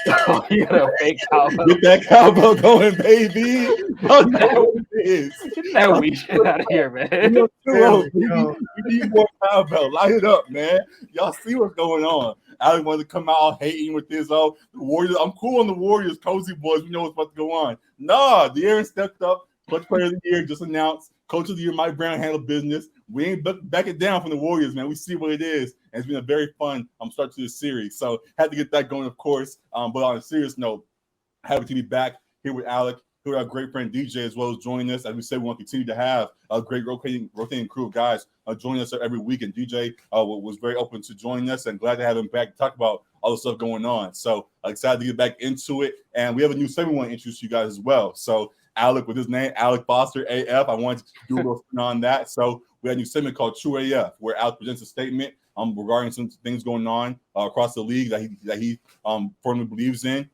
Oh, you got a fake cowbell. Get that cowbell going, baby. That's what it is. Get that weed shit out of here, man. We on 2-0, we go. baby. We need more cowbell. Light it up, man. Y'all see what's going on. Alec wanted to come out hating with this. Oh, the Warriors. I'm cool on the Warriors, cozy boys. We know what's about to go on. Nah, De'Aaron stepped up. Clutch player of the year just announced. Coach of the year, Mike Brown, handled business. We ain't backing down from the Warriors, man. We see what it is. And it's been a very fun start to the series. So had to get that going, of course. But on a serious note, happy to be back here with Alec, here with our great friend DJ as well as joining us. As we said, we want to continue to have a great rotating crew of guys joining us every week. And DJ was very open to joining us and glad to have him back to talk about all the stuff going on. So excited to get back into it. And we have a new segment we want to introduce you guys as well. So Alec with his name, Alec Foster AF. I wanted to do a little spin on that. So we had a new segment called True AF, where Alec presents a statement regarding some things going on across the league that he firmly believes in,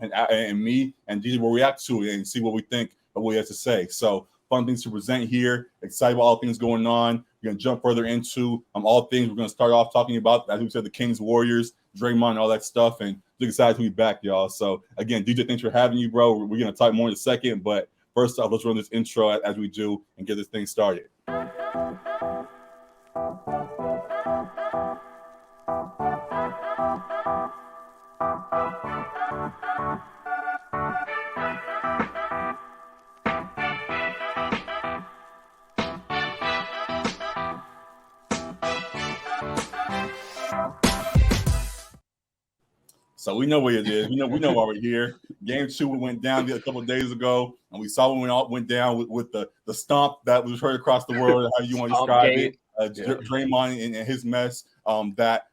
and me and DJ will react to it and see what we think of what he has to say. So fun things to present here. Excited about all things going on. We're gonna jump further into all things. We're gonna start off talking about, as we said, the Kings, Warriors, Draymond, all that stuff, and just excited to be back, y'all. So again, DJ, thanks for having you, bro. We're gonna talk more in a second, but first off, let's run this intro as we do and get this thing started. So we know what it is. We know why we're here. Game 2 went down a couple of days ago, and we saw when it went down with the stomp that was heard across the world. How you want to describe it? Draymond and his mess that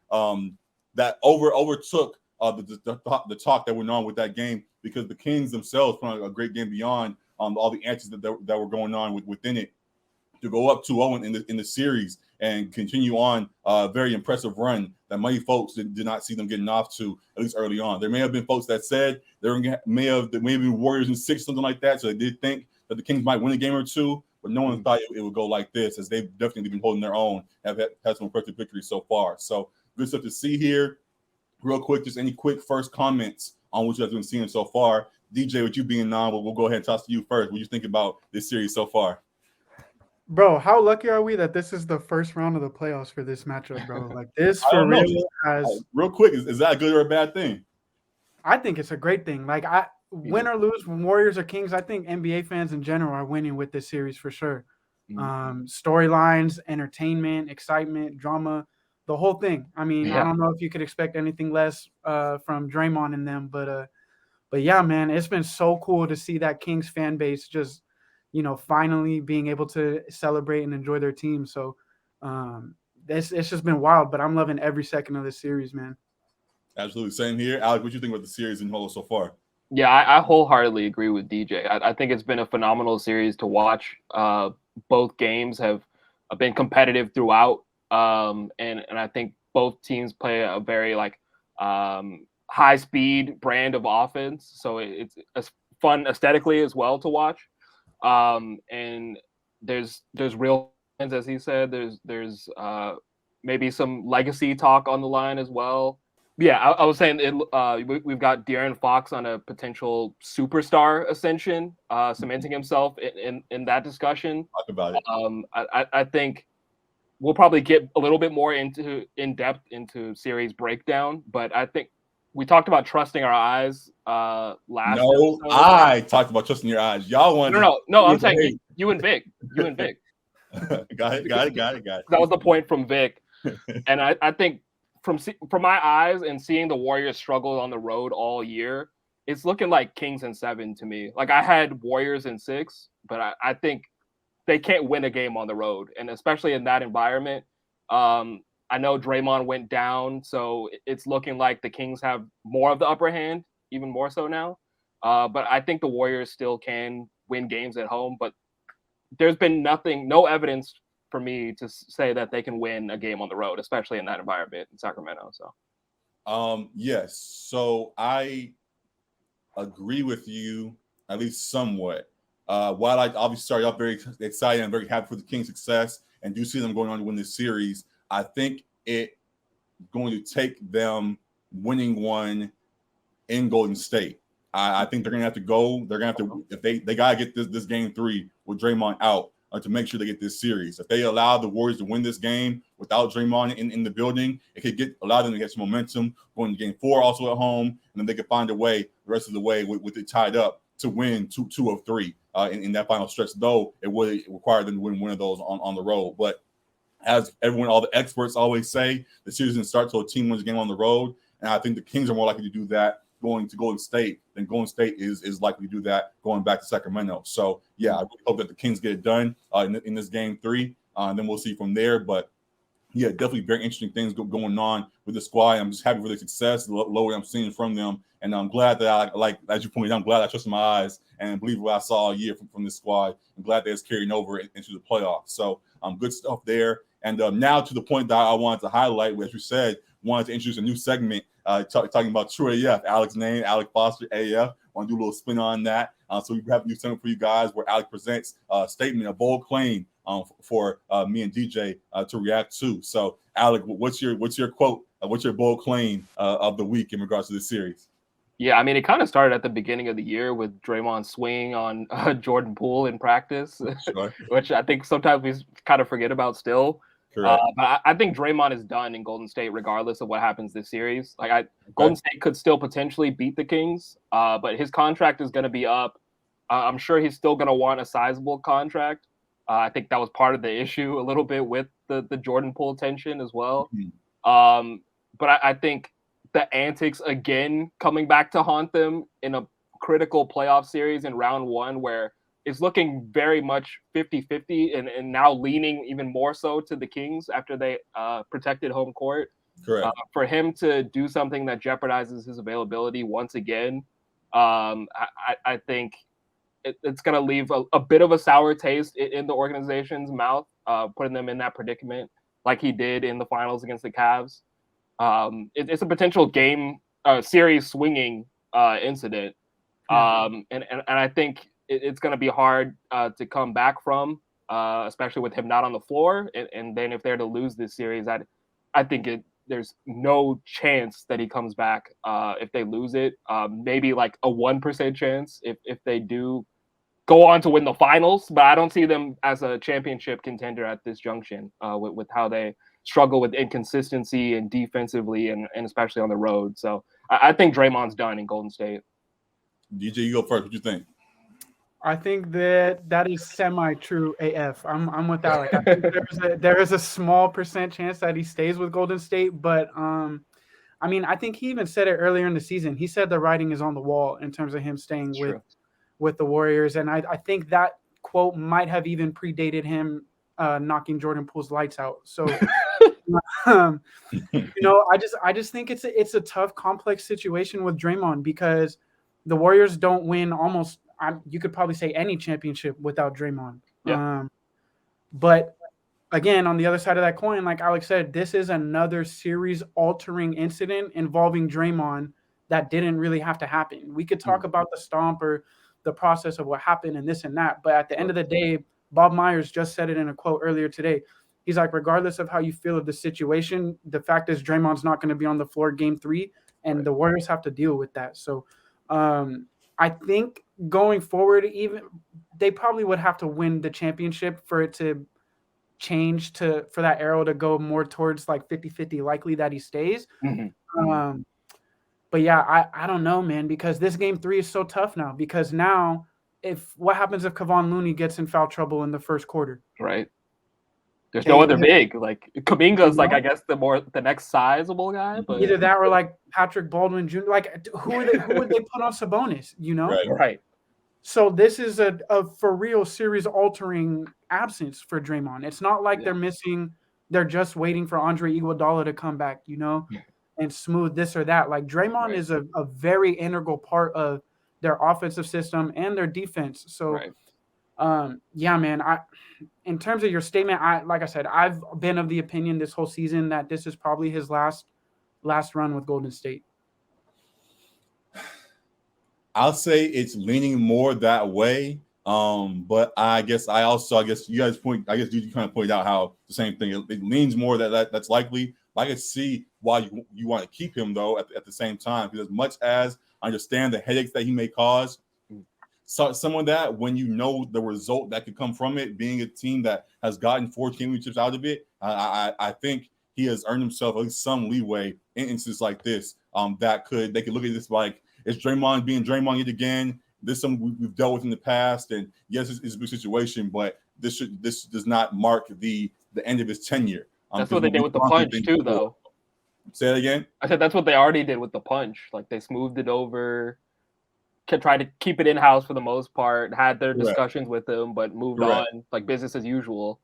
overtook the talk that went on with that game, because the Kings themselves put on a great game beyond all the answers that were going on within it, to go up 2-0 in the series and continue on a very impressive run that many folks did not see them getting off to, at least early on. There may have been folks that said there may have been Warriors in 6, something like that, so they did think that the Kings might win a game or two, but no one thought it would go like this, as they've definitely been holding their own, have had some impressive victories so far. So good stuff to see here. Real quick, just any quick first comments on what you guys have been seeing so far. DJ, with you being on, we'll go ahead and toss to you first. What you think about this series so far? Bro, how lucky are we that this is the first round of the playoffs for this matchup, bro? Like this for real real quick, is that a good or a bad thing? I think it's a great thing. Like win or lose, Warriors or Kings, I think NBA fans in general are winning with this series for sure. Storylines, entertainment, excitement, drama, the whole thing. I mean, I don't know if you could expect anything less from Draymond and them, but yeah, man, it's been so cool to see that Kings fan base just, finally being able to celebrate and enjoy their team. So it's just been wild, but I'm loving every second of this series, man. Absolutely. Same here. Alec, what do you think about the series in whole so far? Yeah, I wholeheartely agree with DJ. I think it's been a phenomenal series to watch. Both games have been competitive throughout. And I think both teams play a very high speed brand of offense. So it's fun aesthetically as well to watch. And there's real fans, as he said. There's maybe some legacy talk on the line as well. Yeah, I was saying we've got De'Aaron Fox on a potential superstar ascension, cementing himself in that discussion. Talk about it. I think we'll probably get a little bit more in depth into series breakdown, but I think we talked about trusting our eyes last. No, episode. I talked about trusting your eyes. Y'all want no. I'm saying you and Vic. Got it. That was the point from Vic, and I think from my eyes and seeing the Warriors struggle on the road all year, it's looking like Kings in 7 to me. Like I had Warriors in 6, but I think they can't win a game on the road, and especially in that environment. I know Draymond went down, so it's looking like the Kings have more of the upper hand, even more so now. But I think the Warriors still can win games at home, but there's been no evidence for me to say that they can win a game on the road, especially in that environment in Sacramento. So, yes. So I agree with you, at least somewhat. While I obviously started off very excited and very happy for the Kings' success and do see them going on to win this series, I think it's going to take them winning one in Golden State. I think they're gonna have to go. They're gonna have to if they gotta get this game 3 with Draymond out to make sure they get this series. If they allow the Warriors to win this game without Draymond in the building, it could allow them to get some momentum going to game 4 also at home, and then they could find a way the rest of the way with it tied up to win two of 3 in that final stretch. Though it would require them to win one of those on the road, but as all the experts always say, the series doesn't start till a team wins a game on the road, and I think the Kings are more likely to do that going to Golden State than Golden State is likely to do that going back to Sacramento. So, yeah, I really hope that the Kings get it done in this game 3, and then we'll see from there. But, yeah, definitely very interesting things going on with the squad. I'm just happy for the success, the low I'm seeing from them, and I'm glad that as you pointed out, I'm glad I trusted my eyes and believe what I saw all year from this squad. I'm glad that it's carrying over into the playoffs. So, good stuff there. And now to the point that I wanted to highlight, as you said, wanted to introduce a new segment talking about True AF. Alec's name, Alec Foster AF. Want to do a little spin on that. So we have a new segment for you guys where Alec presents a statement, a bold claim for me and DJ to react to. So Alec, what's your quote? What's your bold claim of the week in regards to this series? Yeah, I mean, it kind of started at the beginning of the year with Draymond swinging on Jordan Poole in practice, sure. Which I think sometimes we kind of forget about still. But I think Draymond is done in Golden State regardless of what happens this series. Golden State could still potentially beat the Kings, but his contract is going to be up. I'm sure he's still going to want a sizable contract. I think that was part of the issue a little bit with the Jordan Poole tension as well. Mm-hmm. But I think the antics again coming back to haunt them in a critical playoff series in round 1 where it's looking very much 50-50 and now leaning even more so to the Kings after they protected home court. Correct. For him to do something that jeopardizes his availability once again, I think it's going to leave a bit of a sour taste in the organization's mouth, putting them in that predicament like he did in the finals against the Cavs. It's a potential series swinging incident. And I think it's going to be hard to come back from, especially with him not on the floor. And then if they're to lose this series, I think there's no chance that he comes back if they lose it. Maybe like a 1% chance if they do go on to win the finals. But I don't see them as a championship contender at this junction with how they struggle with inconsistency and defensively and especially on the road. So I think Draymond's done in Golden State. DJ, you go first. What you think? I think that is semi-true AF. I'm with Alec. I think there is a small percent chance that he stays with Golden State, but I mean, I think he even said it earlier in the season. He said the writing is on the wall in terms of him staying with the Warriors, and I think that quote might have even predated him knocking Jordan Poole's lights out. So, I just think it's a tough, complex situation with Draymond because the Warriors don't win almost. You could probably say any championship without Draymond. Yeah. But again, on the other side of that coin, like Alex said, this is another series-altering incident involving Draymond that didn't really have to happen. We could talk about the stomp or the process of what happened and this and that, but at the end of the day, Bob Myers just said it in a quote earlier today. He's like, regardless of how you feel of the situation, the fact is Draymond's not going to be on the floor game 3, and the Warriors have to deal with that. So I think going forward, even they probably would have to win the championship for it to change for that arrow to go more towards like 50-50 likely that he stays. Mm-hmm. But yeah, I don't know, man, because this game 3 is so tough now because now what happens if Kevon Looney gets in foul trouble in the first quarter? Right. There's no other big. Like Kuminga's I guess the next sizable guy. But either that or like Patrick Baldwin Jr. Like who would they put on Sabonis? Right. So this is a for real series altering absence for Draymond. It's not like they're just waiting for Andre Iguodala to come back, and smooth this or that. Like Draymond is a very integral part of their offensive system and their defense. So yeah, man, in terms of your statement, like I said, I've been of the opinion this whole season that this is probably his last run with Golden State. I'll say it's leaning more that way. But I guess you guys you kind of pointed out how the same thing. It leans more that's likely. I can see why you want to keep him though at the same time, because as much as understand the headaches that he may cause. So some of that, when you know the result that could come from it, being a team that has gotten 4 championships out of it, I think he has earned himself at least some leeway in instances like this. They could look at this like, it's Draymond being Draymond yet again. This is something we've dealt with in the past, and yes, it's a big situation, but this does not mark the end of his tenure. That's what they did with the punch too, though. Say that again. I said that's what they already did with the punch. Like they smoothed it over, tried to keep it in house for the most part. Had their discussions with him, but moved on like business as usual.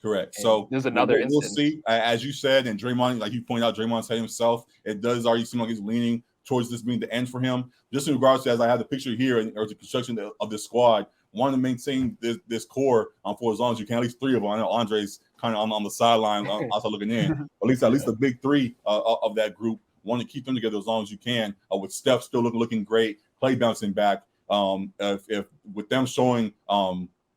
Correct. And so there's another we'll instance. See, as you said, and Draymond, like you pointed out, Draymond said himself, it does already seem like he's leaning towards this being the end for him. Just in regards to, as I have the picture here, or the construction of this squad, wanting to maintain this core for as long as you can, at least 3 of them. I know Andre's kind of on the sideline, also looking in. At least the big 3 of that group. Want to keep them together as long as you can. With Steph still looking great, Clay bouncing back. If with them showing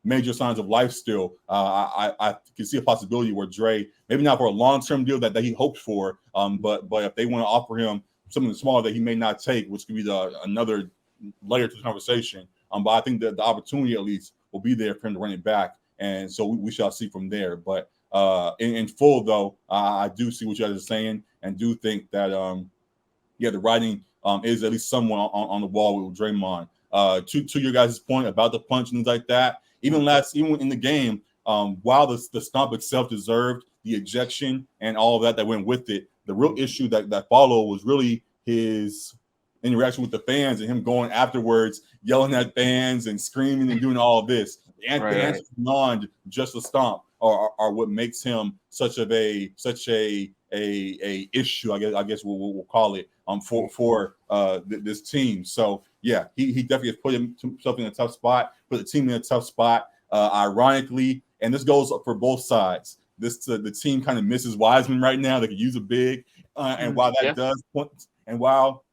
major signs of life still, I can see a possibility where Dre, maybe not for a long-term deal that he hopes for, but if they want to offer him something smaller that he may not take, which could be another layer to the conversation. But I think that the opportunity at least will be there for him to run it back, and so we shall see from there. But in full though, I do see what you guys are saying, and do think that the writing is at least somewhat on the wall with Draymond. To your guys' point about the punch and things like that, even in the game, while the stomp itself deserved the ejection and all of that went with it, the real issue that followed was really his interaction with the fans and him going afterwards, yelling at fans and screaming and doing all of this. The answers beyond just a stomp are what makes him such a issue. I guess we'll call it for this team. So yeah, he definitely has put himself in a tough spot, put the team in a tough spot. Ironically, and this goes for both sides. The team kind of misses Wiseman right now. They could use a big, and while that does, and while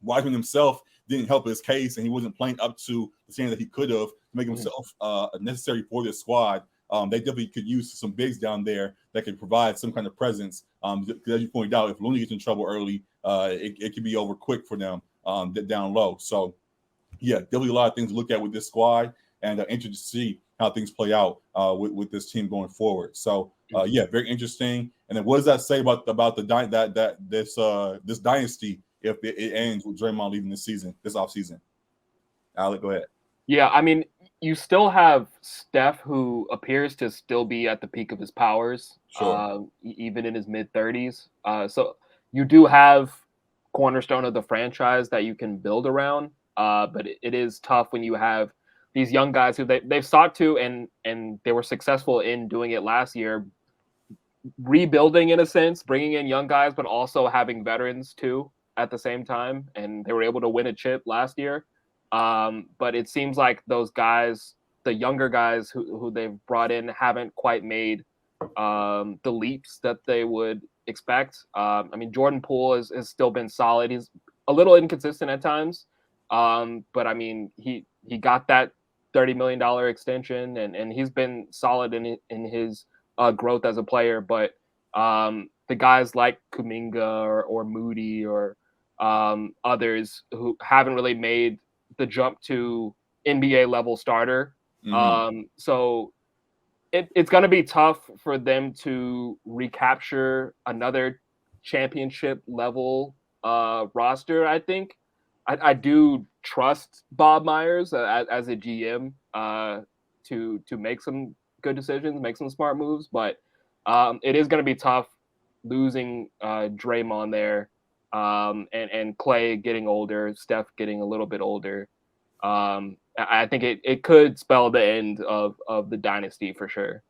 Wiseman himself didn't help his case and he wasn't playing up to the standard that he could have to make himself necessary for this squad, they definitely could use some bigs down there that could provide some kind of presence. Because as you pointed out, if Looney gets in trouble early, it could be over quick for them down low. So yeah, definitely a lot of things to look at with this squad, and interested to see how things play out with this team going forward. So yeah, very interesting. And then what does that say about this dynasty if it ends with Draymond leaving this offseason? Alec, go ahead. Yeah, I mean, you still have Steph, who appears to still be at the peak of his powers, even in his mid-30s. So you do have cornerstone of the franchise that you can build around, but it is tough when you have these young guys who they've sought to and they were successful in doing it last year, rebuilding in a sense, bringing in young guys, but also having veterans too at the same time. And they were able to win a chip last year. But it seems like those guys, the younger guys who they've brought in, haven't quite made the leaps that they would expect. I mean, Jordan Poole has still been solid. He's a little inconsistent at times. But I mean, he got that $30 million extension and he's been solid in his growth as a player. But the guys like Kuminga or Moody or others who haven't really made the jump to NBA level starter. So it's going to be tough for them to recapture another championship level roster. I think I do trust Bob Myers as a GM to make some good decisions, make some smart moves, but it is going to be tough losing Draymond there. And Clay getting older, Steph getting a little bit older. I think it could spell the end of the dynasty for sure.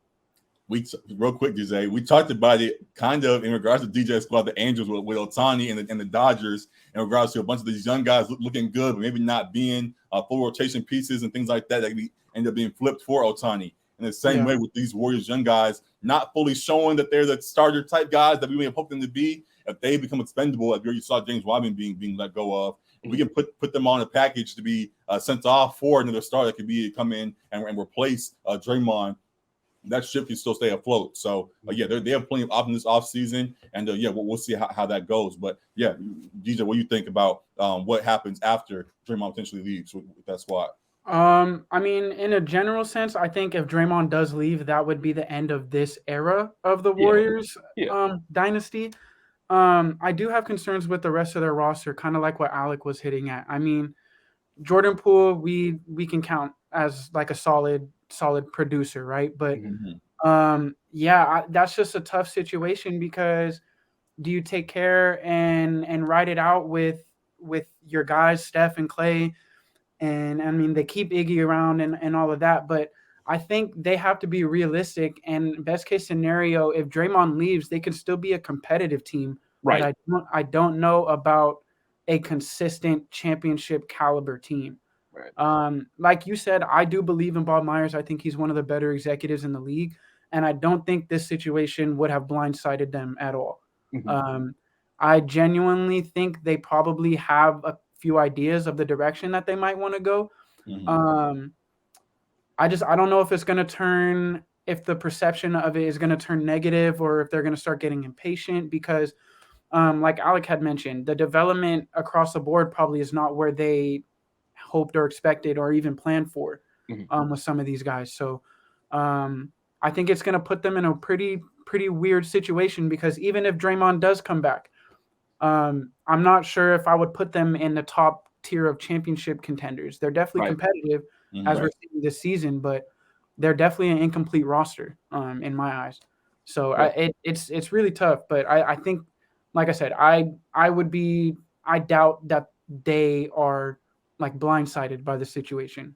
Real quick, DJ, we talked about it kind of in regards to DJ squad, the Angels with Ohtani and the Dodgers, in regards to a bunch of these young guys looking good, but maybe not being full rotation pieces and things like that end up being flipped for Ohtani. In the same way with these Warriors young guys, not fully showing that they're the starter type guys that we may have hoped them to be. If they become expendable, as you saw James Wiseman being let go of, we can put them on a package to be sent off for another star that could come in and replace Draymond that ship can still stay afloat. So they have plenty of options this offseason, and we'll see how that goes. But DJ, what do you think about what happens after Draymond potentially leaves with that squad? I mean, in a general sense, I think if Draymond does leave, that would be the end of this era of the Warriors dynasty. I do have concerns with the rest of their roster, kind of like what Alec was hitting at. I mean, Jordan Poole, we can count as like a solid producer, right? But that's just a tough situation because do you take care and ride it out with your guys, Steph and Clay? And I mean, they keep Iggy around and all of that, but I think they have to be realistic. And best case scenario, if Draymond leaves, they can still be a competitive team. Right. But I don't know about a consistent championship caliber team. Right. Like you said, I do believe in Bob Myers. I think he's one of the better executives in the league. And I don't think this situation would have blindsided them at all. I genuinely think they probably have a few ideas of the direction that they might want to go. I don't know if it's going to turn, if the perception of it is going to turn negative or if they're going to start getting impatient because like Alec had mentioned, the development across the board probably is not where they hoped or expected or even planned for with some of these guys. So I think it's going to put them in a pretty weird situation because even if Draymond does come back, I'm not sure if I would put them in the top tier of championship contenders. They're definitely competitive as we're seeing this season, but they're definitely an incomplete roster in my eyes. So it's really tough. But I think, like I said, I doubt that they are like blindsided by the situation.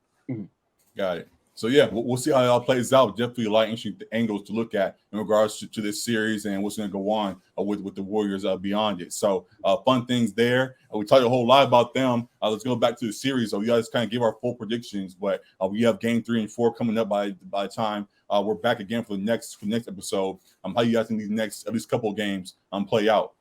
Got it. So we'll see how it all plays out. Definitely a lot of interesting angles to look at in regards to this series and what's going to go on with the Warriors beyond it. So fun things there. We talked a whole lot about them. Let's go back to the series. So we guys kind of give our full predictions, but we have game 3 and 4 coming up by the time we're back again for the next episode. How you guys think these next at least couple of games play out?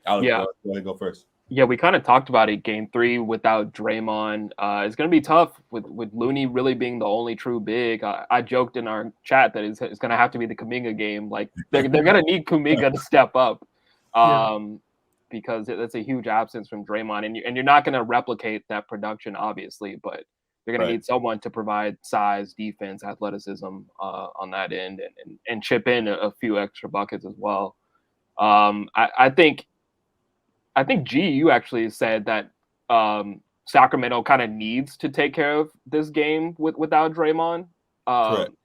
Alec, go ahead, go first. Yeah, we kind of talked about it. Game 3 without Draymond, it's going to be tough with Looney really being the only true big. I joked in our chat that it's going to have to be the Kuminga game. Like they're going to need Kuminga to step up because that's a huge absence from Draymond, and you're not going to replicate that production, obviously, but they're going to need someone to provide size, defense, athleticism on that end, and chip in a few extra buckets as well. I think you actually said that Sacramento kind of needs to take care of this game without Draymond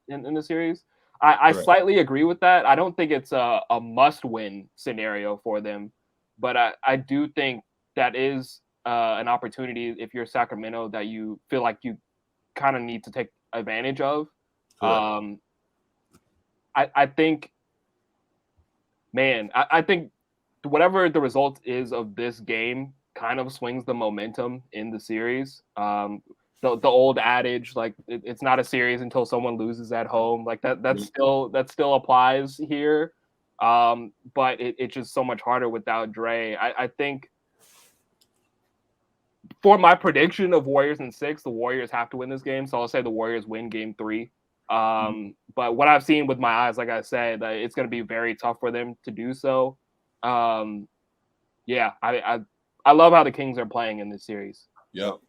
in the series. I slightly agree with that. I don't think it's a must-win scenario for them, but I do think that is an opportunity if you're Sacramento that you feel like you kind of need to take advantage of. I think, I think whatever the result is of this game kind of swings the momentum in the series. The old adage, like it's not a series until someone loses at home, like that still applies here. But it's just so much harder without Dre. I think for my prediction of Warriors in 6, the Warriors have to win this game. So I'll say the Warriors win game 3. But what I've seen with my eyes, like I said, it's going to be very tough for them to do so. I love how the Kings are playing in this series. Yep.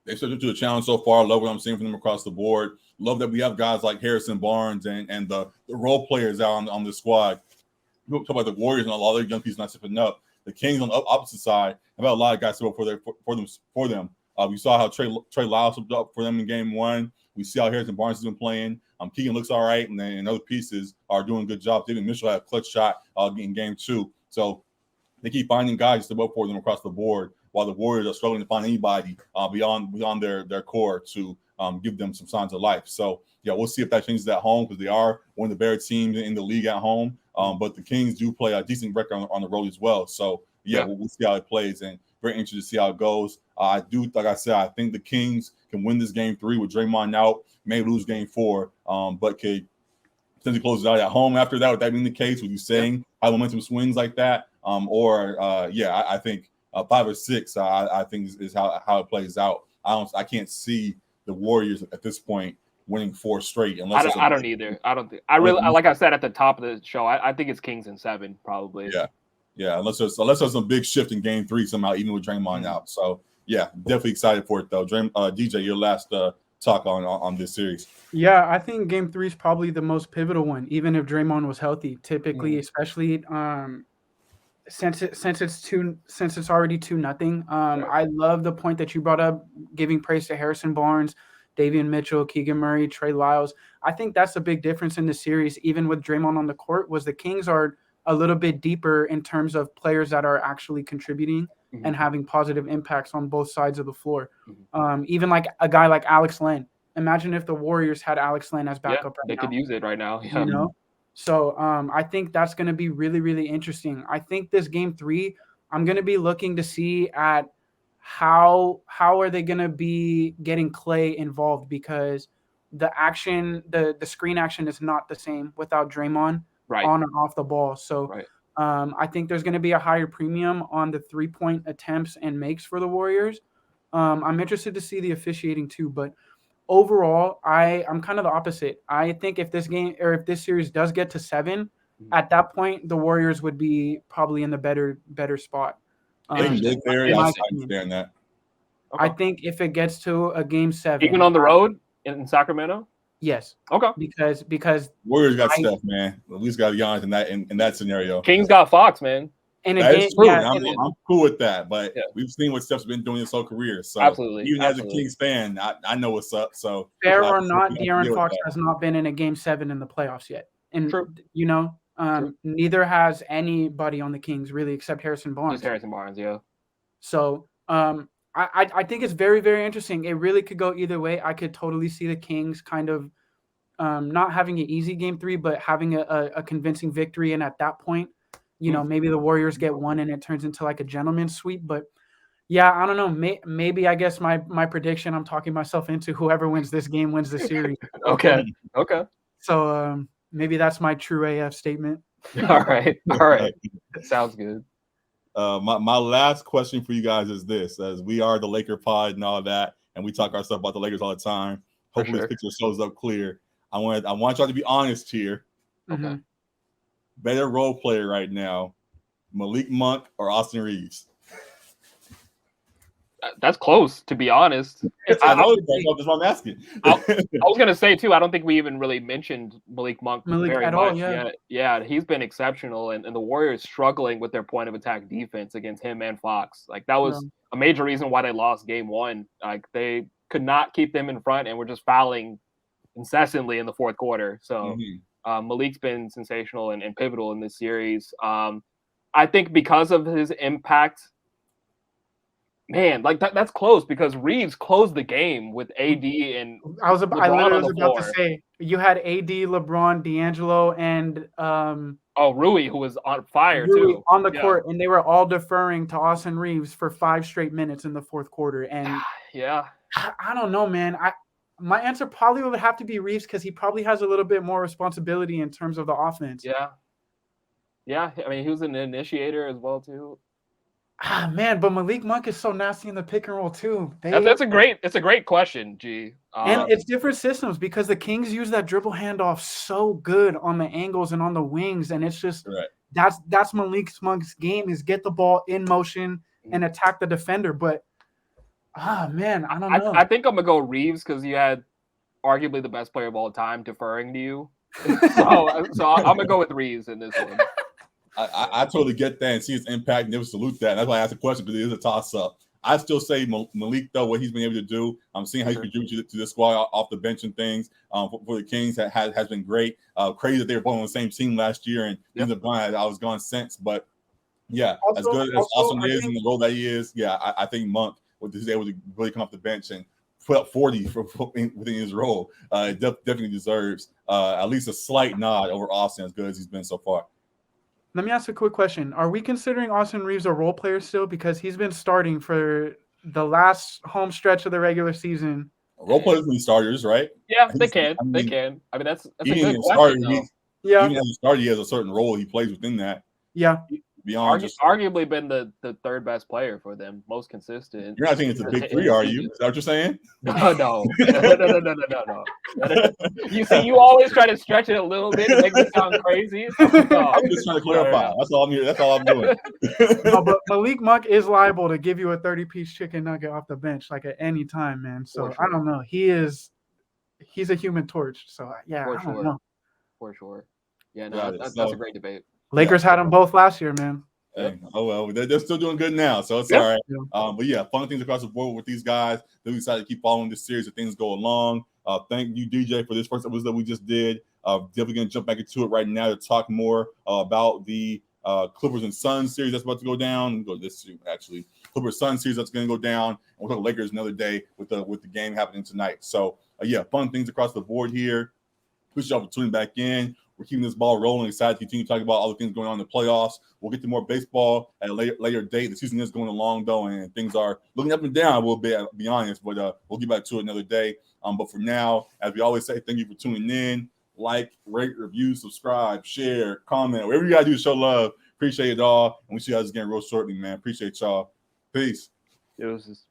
They stepped up to a challenge so far. Love what I'm seeing from them across the board. Love that we have guys like Harrison Barnes and the role players out on the squad. We talk about the Warriors and a lot of their young people not stepping up. The Kings on the opposite side have had a lot of guys step up for them. We saw how Trey Lyles stepped up for them in game 1. We see how Harrison Barnes has been playing. Keegan looks all right, and other pieces are doing a good job. David Mitchell had a clutch shot in game 2. So they keep finding guys to step up for them across the board, while the Warriors are struggling to find anybody beyond their core to give them some signs of life. So we'll see if that changes at home because they are one of the better teams in the league at home. But the Kings do play a decent record on the road as well. So we'll see how it plays, and very interested to see how it goes. I think the Kings can win this game 3 with Draymond out. May lose game 4, but could potentially close it out at home after that. Would that being the case? Would you saying how momentum swings like that? I think 5 or 6. I think is how it plays out. I can't see the Warriors at this point winning 4 straight. I don't either. I don't think. I really, like I said at the top of the show, I think it's Kings in 7 probably. Yeah. Unless there's some big shift in Game 3 somehow, even with Draymond out. So yeah, definitely excited for it though. DJ, your last talk on this series. Yeah, I think Game 3 is probably the most pivotal one, even if Draymond was healthy. Typically, especially since it's already 2-0. I love the point that you brought up, giving praise to Harrison Barnes, Davion Mitchell, Keegan Murray, Trey Lyles. I think that's a big difference in the series, even with Draymond on the court, was the Kings are a little bit deeper in terms of players that are actually contributing and having positive impacts on both sides of the floor. Even like a guy like Alex Len. Imagine if the Warriors had Alex Len as backup right now. They could use it right now. You know? So I think that's going to be really, really interesting. I think this Game 3, I'm going to be looking to see at how are they going to be getting Klay involved, because the action, the screen action is not the same without Draymond on and off the ball. So I think there's going to be a higher premium on the 3-point attempts and makes for the Warriors. I'm interested to see the officiating too, but overall, I'm kind of the opposite. I think if this series does get to 7, at that point the Warriors would be probably in the better spot. I understand that. I think if it gets to a Game 7, even on the road in Sacramento. Yes. Okay. Because Warriors got Steph, man. At least got Giannis in that scenario. Kings got Fox, man. And that is true. I'm cool with that, but we've seen what Steph's been doing his whole career. So even as a Kings fan, I know what's up. So fair or not, De'Aaron Fox has not been in a Game 7 in the playoffs yet, and neither has anybody on the Kings really except Harrison Barnes. Just Harrison Barnes, yeah. So I think it's very, very interesting. It really could go either way. I could totally see the Kings kind of not having an easy Game 3, but having a convincing victory, and at that point, maybe the Warriors get 1 and it turns into like a gentleman's sweep. But yeah, I don't know. Maybe I guess my prediction, I'm talking myself into, whoever wins this game wins the series. Okay. So maybe that's my true AF statement. All right. Sounds good. My last question for you guys is this: as we are the Laker pod and all that, and we talk ourselves about the Lakers all the time. Hopefully, this picture shows up clear. I want y'all to be honest here. Okay. Better role player right now, Malik Monk or Austin Reaves? That's close, to be honest. That's what I'm asking. I was gonna say too, I don't think we even really mentioned Malik Monk very at much. All, yeah, he's been exceptional, and the Warriors struggling with their point of attack defense against him and Fox. Like that was a major reason why they lost Game 1. Like they could not keep them in front, and were just fouling incessantly in the fourth quarter. So Malik's been sensational and pivotal in this series. I think because of his impact. Man, like that's close, because Reaves closed the game with AD and I literally was about to say you had AD, LeBron, D'Angelo, and Rui, who was on fire too on the court, and they were all deferring to Austin Reaves for 5 straight minutes in the fourth quarter. And I don't know, man. My answer probably would have to be Reaves, because he probably has a little bit more responsibility in terms of the offense. Yeah. I mean, he was an initiator as well too. Man, but Malik Monk is so nasty in the pick and roll too. It's a great question, G. And it's different systems, because the Kings use that dribble handoff so good on the angles and on the wings, and it's just that's Malik Monk's game, is get the ball in motion and attack the defender. But man, I don't know. I think I'm gonna go Reaves, because you had arguably the best player of all time deferring to you. so I'm gonna go with Reaves in this one. I totally get that and see his impact and never salute that. And that's why I asked the question, because it is a toss-up. I still say Malik, though, what he's been able to do, I'm seeing how he contributes to the squad off the bench and things for the Kings has been great. Crazy that they were both on the same team last year, and he's a blind. I was gone since. But, yeah, as good as Austin is in the role that he is, I think Monk was able to really come off the bench and put up 40 within his role. Definitely deserves at least a slight nod over Austin, as good as he's been so far. Let me ask a quick question. Are we considering Austin Reaves a role player still? Because he's been starting for the last home stretch of the regular season. Role players can be starters, right? Yeah, they can. They can. I mean, that's a good question. Even as a starter, he has a certain role he plays within that. Yeah. beyond just arguably been the third best player for them, most consistent. You're not thinking it's a big three, are you? Is that what you're saying? No. You see, you always try to stretch it a little bit to make me sound crazy. No. I'm just trying to clarify. That's all I'm here. That's all I'm doing. No, but Malik Monk is liable to give you a 30-piece chicken nugget off the bench like at any time, man. So I don't know. He's a human torch. So yeah, I don't know. For sure. Yeah, no, that's a great debate. Lakers had them both last year, man. Hey, oh well, they're still doing good now, so it's all right. Yeah. But yeah, fun things across the board with these guys. They decided to keep following this series as things go along. Thank you, DJ, for this first episode that we just did. Definitely gonna jump back into it right now to talk more about the Clippers and Suns series that's about to go down. We'll go this series, actually. Clippers Suns series that's gonna go down. And we'll talk Lakers another day with the game happening tonight. So yeah, fun things across the board here. Appreciate y'all for tuning back in. We're keeping this ball rolling. Excited to continue talking about all the things going on in the playoffs. We'll get to more baseball at a later date. The season is going along, though, and things are looking up and down a little bit, I'll be honest. But we'll get back to it another day. But for now, as we always say, thank you for tuning in. Like, rate, review, subscribe, share, comment. Whatever you got to do to show love. Appreciate it all. And we see you guys again real shortly, man. Appreciate y'all. Peace. It was just